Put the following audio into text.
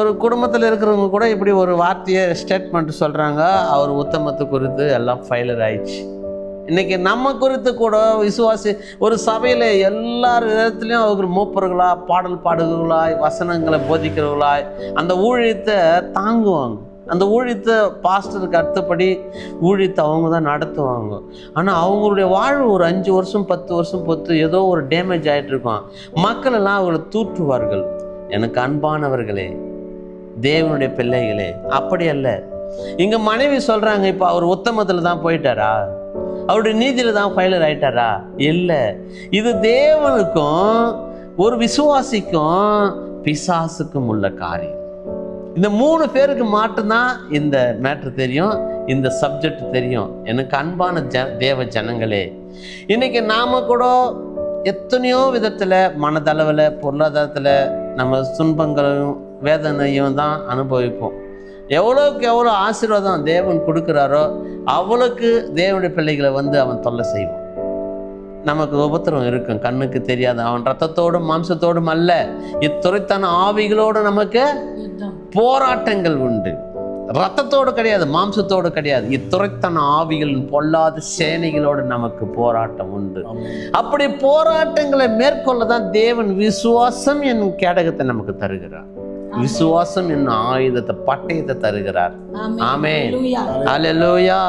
ஒரு குடும்பத்தில் இருக்கிறவங்க கூட இப்படி ஒரு வார்த்தையை ஸ்டேட்மெண்ட் சொல்கிறாங்க, அவர் உத்தமத்தை குறித்து எல்லாம் ஃபெயிலியர் ஆயிடுச்சு. இன்றைக்கி நம்ம குறித்து கூட விசுவாசி ஒரு சபையில் எல்லா விதத்துலேயும் அவங்க மூப்பர்களாக, பாடல் பாடுகிறவர்களாய், வசனங்களை போதிக்கிறவர்களாய் அந்த ஊழியத்தை தாங்குவாங்க. அந்த ஊழியத்தை பாஸ்டருக்கு அடுத்தபடி ஊழியத்தை அவங்க தான் நடத்துவாங்க. ஆனால் அவங்களுடைய வாழ்வு ஒரு 5 வருஷம் 10 வருஷம் பொறுத்து ஏதோ ஒரு டேமேஜ் ஆகிட்டு இருக்கும். மக்கள் எல்லாம் அவங்களை தூற்றுவார்கள். எனக்கு அன்பானவர்களே, தேவனுடைய பிள்ளைகளே, அப்படி அல்ல. இங்கே மனைவி சொல்கிறாங்க, இப்போ அவர் உத்தமத்தில் தான் போயிட்டாரா, அவருடைய நீதியில் தான் ஃபெயிலியர் ஆயிட்டாரா? இல்லை. இது தேவனுக்கும் ஒரு விசுவாசிக்கும் பிசாசுக்கும் உள்ள காரியம். இந்த 3 பேருக்கு மட்டும்தான் இந்த மேட்ரு தெரியும், இந்த சப்ஜெக்ட் தெரியும். எனக்கு அன்பான தேவ ஜனங்களே, இன்னைக்கு நாம கூட எத்தனையோ விதத்தில் மனதளவில், பொருளாதாரத்தில் நம்ம துன்பங்களையும் வேதனையும் தான் அனுபவிப்போம். எவ்வளோக்கு எவ்வளோ ஆசீர்வாதம் தேவன் கொடுக்குறாரோ அவ்வளோக்கு தேவனுடைய பிள்ளைகளை அவன் தொல்லை செய்வான். நமக்கு உபத்திரம் இருக்கும், கண்ணுக்கு தெரியாது. அவன் ரத்தத்தோடும் மாம்சத்தோடும் அல்ல, இத்துறைத்தான ஆவிகளோடு நமக்கு போராட்டங்கள் உண்டு. ரத்தத்தோடு கிடையாது, மாம்சத்தோடு கிடையாது, இத்துறைத்தான ஆவிகளின் பொல்லாத சேனைகளோடு நமக்கு போராட்டம் உண்டு. அப்படி போராட்டங்களை மேற்கொள்ள தான் தேவன் விசுவாசம் என்னும் கேடகத்தை நமக்கு தருகிறார். விசுவாசம் என்னும் ஆயுதத்தை, பட்டயத்தை தருகிறார். ஆமென். அல்லேலூயா.